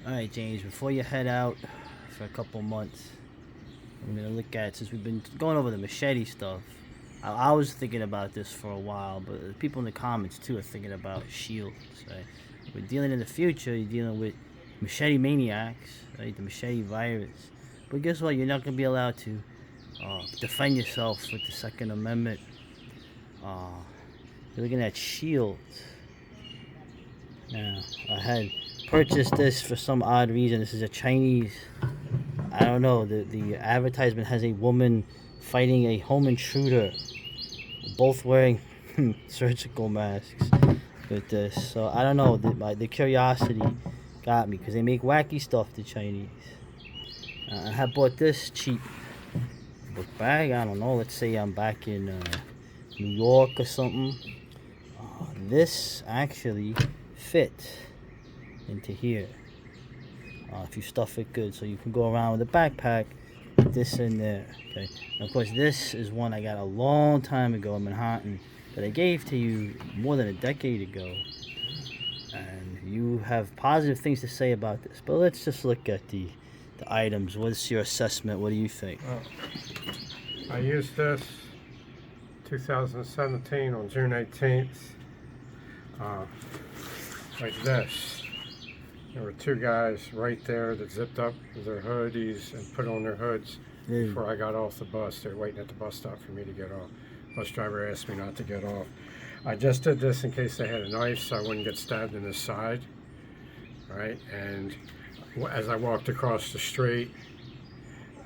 All right, James. Before you head out for a couple months, I'm gonna look at since we've been going over the machete stuff. I was thinking about this for a while, but the people in the comments too are thinking about shields. Right? We're dealing in the future. You're dealing with machete maniacs, right? The machete virus. But guess what? You're not gonna be allowed to defend yourself with the Second Amendment. Uh, you're looking at shields. Now, I had purchased this for some odd reason. This is a Chinese. I don't know. The advertisement has a woman fighting a home intruder, both wearing surgical masks with this. So I don't know. The curiosity got me because they make wacky stuff. The Chinese. I had bought this cheap book bag. I don't know. Let's say I'm back in New York or something. This actually fit into here if you stuff it good, so you can go around with a backpack, put this in there. Okay, and of course this is one I got a long time ago in Manhattan that I gave to you more than a decade ago, and you have positive things to say about this. But let's just look at the items. What's your assessment? What do you think? I used this 2017 on June 18th. Like this. There were two guys right there that zipped up their hoodies and put on their hoods before I got off the bus. They were waiting at the bus stop for me to get off. Bus driver asked me not to get off. I just did this in case they had a knife so I wouldn't get stabbed in the side. Right? And as I walked across the street,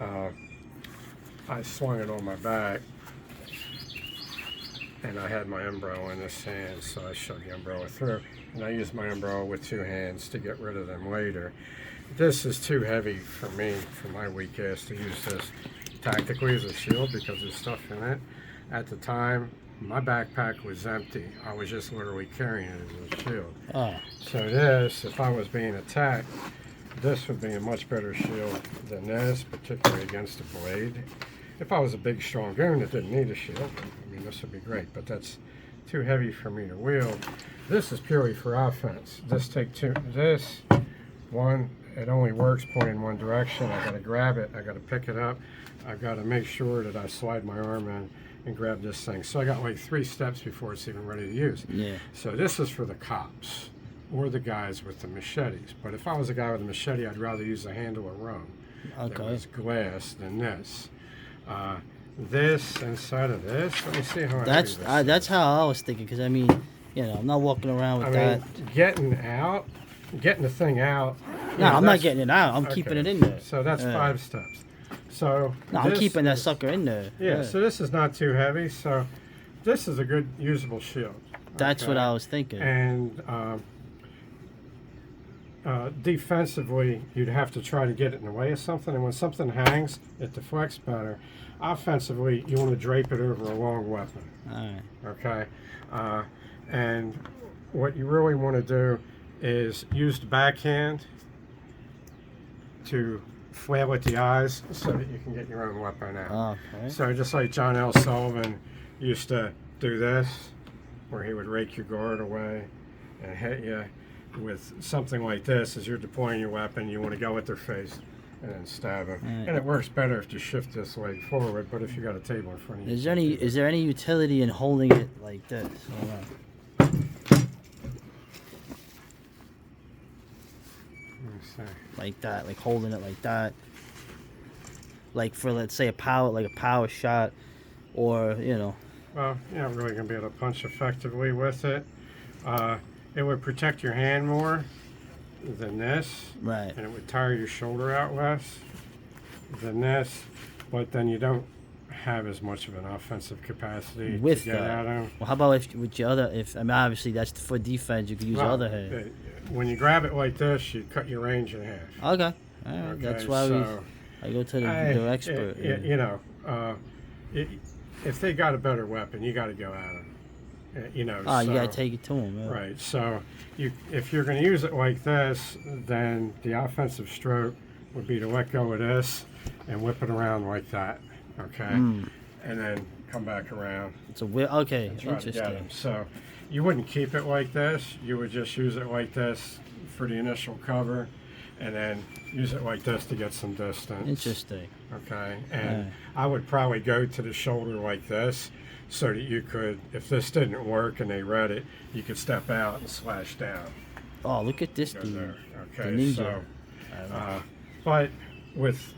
I swung it on my back. And I had my umbrella in this hand, so I shoved the umbrella through. And I used my umbrella with two hands to get rid of them later. This is too heavy for me, for my weak ass, to use this tactically as a shield because there's stuff in it. At the time, my backpack was empty. I was just literally carrying it as a shield. So this, if I was being attacked, this would be a much better shield than this, particularly against a blade. If I was a big, strong goon that didn't need a shield, I mean, this would be great, but that's too heavy for me to wield. This is purely for offense. This one, it only works pointing one direction. I gotta grab it, I gotta pick it up, I've gotta make sure that I slide my arm in and grab this thing. So I got like 3 steps before it's even ready to use. Yeah. So this is for the cops or the guys with the machetes. But if I was a guy with a machete, I'd rather use the handle of rum that was glass than this. This inside of this. Let me see how. That's how I was thinking. Because I mean, I'm not walking around with that. Getting the thing out. No, I'm not getting it out. I'm keeping it in there. So that's 5 steps. So no, I'm keeping that sucker in there. Yeah. So this is not too heavy. So this is a good usable shield. That's what I was thinking. And defensively, you'd have to try to get it in the way of something, and when something hangs, it deflects better. Offensively, you want to drape it over a long weapon. All right. Okay? And what you really want to do is use the backhand to flail at the eyes so that you can get your own weapon out. Okay. So just like John L. Sullivan used to do this, where he would rake your guard away and hit you with something like this. As you're deploying your weapon, you want to go at their face and then stab them. Right. And it works better if you shift this leg forward, but if you got a table in front of you. Is there any utility in holding it like this? Let me see. Like that, like holding it like that. Like for, let's say, a power shot, or Well, you're not really going to be able to punch effectively with it. It would protect your hand more than this. Right. And it would tire your shoulder out less than this. But then you don't have as much of an offensive capacity with to get that. at them. Well, how about with your other? Obviously that's for defense. You could use your other hand. When you grab it like this, you cut your range in half. Okay. All right. Okay, That's why I go to the expert. If they got a better weapon, you got to go at them. You got to take it to them. Yeah. Right. So if you're going to use it like this, then the offensive stroke would be to let go of this and whip it around like that. Okay. And then come back around. It's a okay. And try to get Interesting. them. So you wouldn't keep it like this. You would just use it like this for the initial cover. and then use it like this to get some distance. Interesting. Okay, and I would probably go to the shoulder like this, so that you could, if this didn't work and they read it, you could step out and slash down. Oh, look at this Go dude. there. The Okay, ninja. so, but with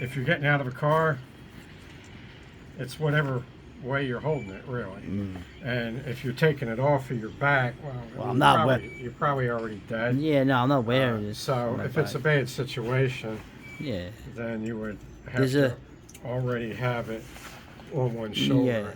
if you're getting out of a car, it's whatever way you're holding it, really. And if you're taking it off of your back, well, I'm not you're probably already dead. Yeah, no, I'm not wearing this. So if it's a bad situation, yeah, then you would have to already have it on one shoulder. Yeah.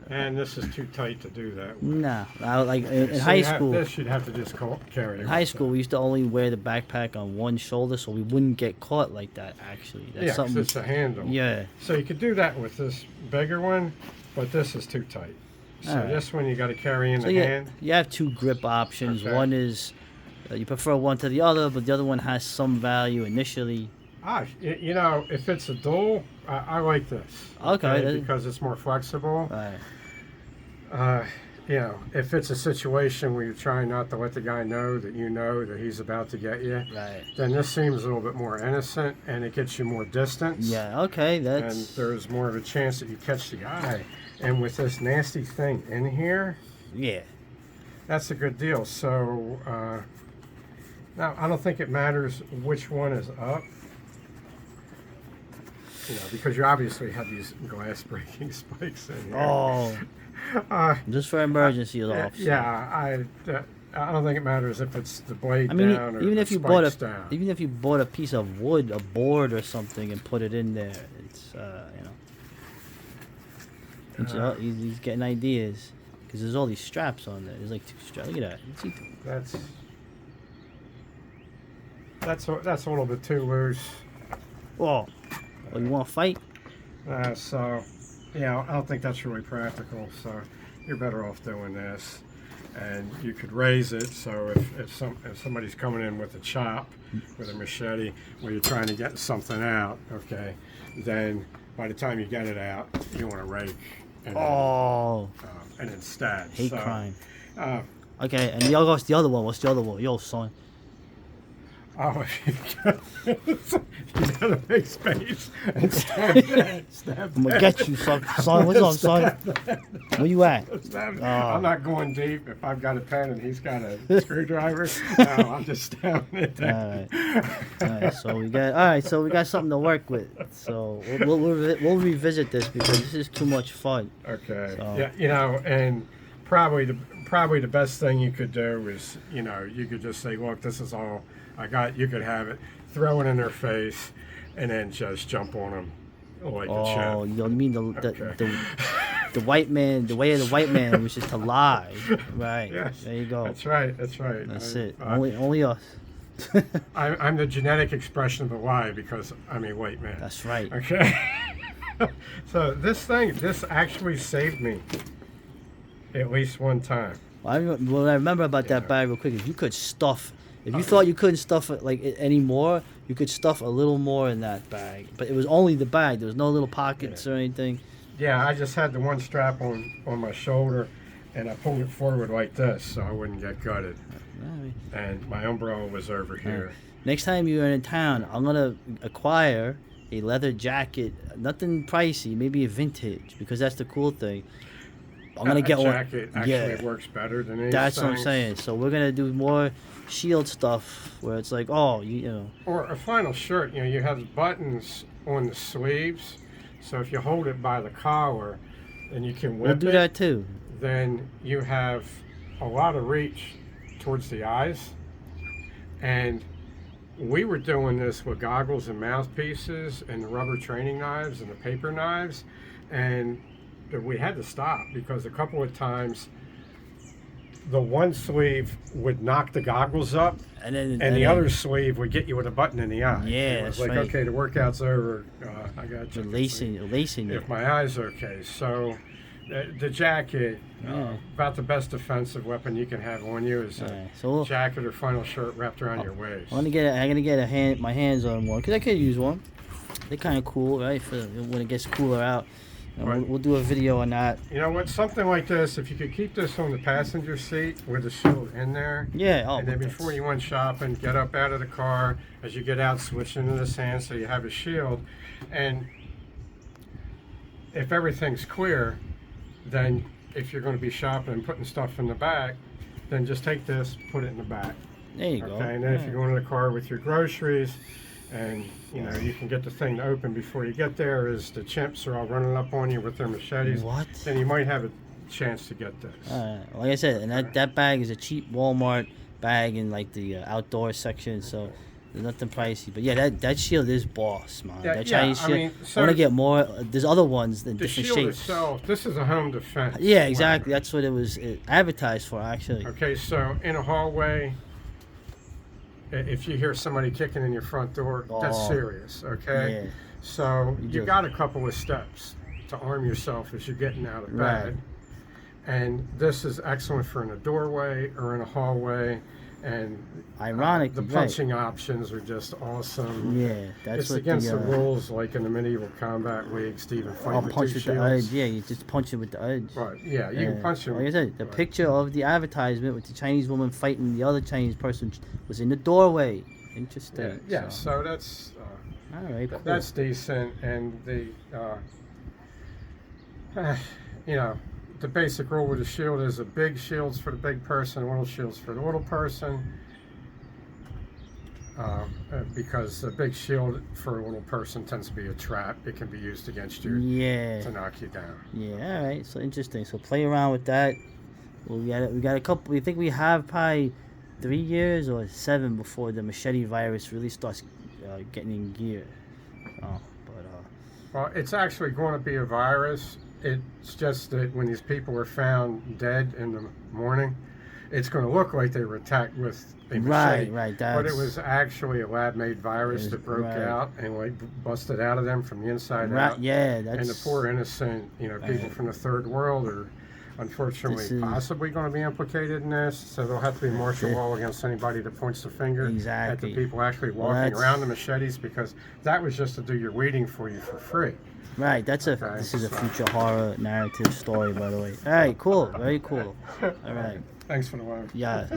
And this is too tight to do that with. Nah, like in So high you have school. this you'd have to just carry. In high school, we used to only wear the backpack on one shoulder, so we wouldn't get caught like that. Actually, that's Yeah, 'cause something. it's a handle. Yeah. So you could do that with this bigger one, but this is too tight. So Alright. this one you got to carry in So the yeah, hand. you have two grip options. Okay. One is you prefer one to the other, but the other one has some value initially. You know, if it's a dual, I like this. Okay. Because it's more flexible. Right. You know, if it's a situation where you're trying not to let the guy know that he's about to get you, Right. then this seems a little bit more innocent and it gets you more distance. Yeah. Okay. And That's. there's more of a chance that you catch the guy. And with this nasty thing in here, Yeah. that's a good deal. So now I don't think it matters which one is up. You know, because you obviously have these glass breaking spikes in here. Oh. Just for emergency off. Yeah, I don't think it matters if it's the blade I mean, down or even the if you bought spikes down. even if you bought a piece of wood, a board or something, and put it in there, it's he's getting ideas because there's all these straps on there. There's like two straps. Look at that. That's a little bit too loose. Oh, you want to fight? So, you know, I don't think that's really practical. So, you're better off doing this, and you could raise it. So, if somebody's coming in with a chop, with a machete, where you're trying to get something out, okay, then by the time you get it out, you want to rake and then stab. Hate crime. Uh, Okay, and what's the other one? What's the other one? Yo, son. Oh, you gotta make space and stab I'm gonna get you, son. Son, what's up, son? Where you at? I'm not going deep. If I've got a pen and he's got a screwdriver, no, I'm just stabbing it. All right. So we got something to work with. So we'll revisit this because this is too much fun. Okay. So. Yeah, you know, and probably the best thing you could do is, you know, you could just say, look, this is all I got. You could have it, throw it in their face, and then just jump on them like a chip. Oh, you mean the white man, the way of the white man, which is to lie, right? Yes, there you go. That's right. That's it. Only us. I'm the genetic expression of the lie because I'm a white man. That's right. Okay. So this actually saved me at least one time. What I remember about that bag real quick is you could stuff. If you thought you couldn't stuff it like anymore, you could stuff a little more in that bag. But it was only the bag. There was no little pockets or anything. Yeah, I just had the one strap on my shoulder, and I pulled it forward like this so I wouldn't get gutted. And my umbrella was over here. Next time you're in town, I'm gonna acquire a leather jacket. Nothing pricey, maybe a vintage, because that's the cool thing. I'm gonna get a one. jacket actually works better than these That's things. what I'm saying. So we're gonna do more shield stuff where it's like, oh, you know. Or a flannel shirt. You know, you have buttons on the sleeves, so if you hold it by the collar, and you can whip We'll do that too. Then you have a lot of reach towards the eyes. And we were doing this with goggles and mouthpieces and the rubber training knives and the paper knives, and we had to stop because a couple of times the one sleeve would knock the goggles up, and the other sleeve would get you with a button in the eye. Yeah, it was that's like, right. okay, the workout's over. I got to Lacing if it. my eye's okay. So the jacket, about the best defensive weapon you can have on you is a jacket or flannel shirt wrapped around your waist. I'm gonna get my hands on one because I could use one. They're kind of cool, right? For when it gets cooler out. And But- we'll do a video on that. You know what? Something like this, if you could keep this on the passenger seat with the shield in there, Yeah. Oh, and then but before that's- you went shopping, get up out of the car. As you get out, switch into this hand so you have a shield. And if everything's clear, then if you're going to be shopping and putting stuff in the back, then just take this, put it in the back. There you go. Okay, and then if Yeah. you go into the car with your groceries, and you know you can get the thing to open before you get there, as the chimps are all running up on you with their machetes, What? then you might have a chance to get this. Like I said, and that bag is a cheap Walmart bag in like the outdoor section, so there's nothing pricey. But yeah, that shield is boss, man. Yeah, That yeah, Chinese I shield. mean, I so want to get more. There's other ones in The different shield shapes. itself, this is a home defense. Yeah, exactly. weapon. That's what it was advertised for, actually. Okay, so in a hallway, if you hear somebody kicking in your front door, that's Oh. serious, okay? Yeah. So You you just- got a couple of steps to arm yourself as you're getting out of Right. bed. And this is excellent for in a doorway or in a hallway. And Ironic, the right. punching options are just awesome. Yeah, that's It's what against the, the rules, like in the medieval combat leagues, to even fight I'll with punch two with the shields. edge. Yeah, you just punch it with the edge. Right, yeah, you can punch him. Like I said, the right. picture of the advertisement with the Chinese woman fighting the other Chinese person was in the doorway. Interesting. Yeah, so that's All right, cool. that's decent, and the you know, the basic rule with the shield is a big shield's for the big person, little shield's for the little person. Because the big shield for a little person tends to be a trap. It can be used against you Yeah. to knock you down. Yeah. All right. So interesting. So play around with that. We got a couple. We think we have probably 3 years or 7 before the machete virus really starts getting in gear. Well, it's actually going to be a virus. It's just that when these people are found dead in the morning, it's going to look like they were attacked with a machete. Right. But it was actually a lab-made virus It was- that broke right. out and like busted out of them from the inside Right. out. Yeah. That's. And the poor innocent, people Right. from the third world are unfortunately This is- possibly going to be implicated in this. So there'll have to be martial Yeah. law against anybody that points the finger Exactly. at the people actually Well, walking that's- around the machetes, because that was just to do your weeding for you for free. Right. That's a. Okay, This is a so- future horror narrative story, by the way. All right. Cool. Very cool. All right. Thanks for the loan. Yeah.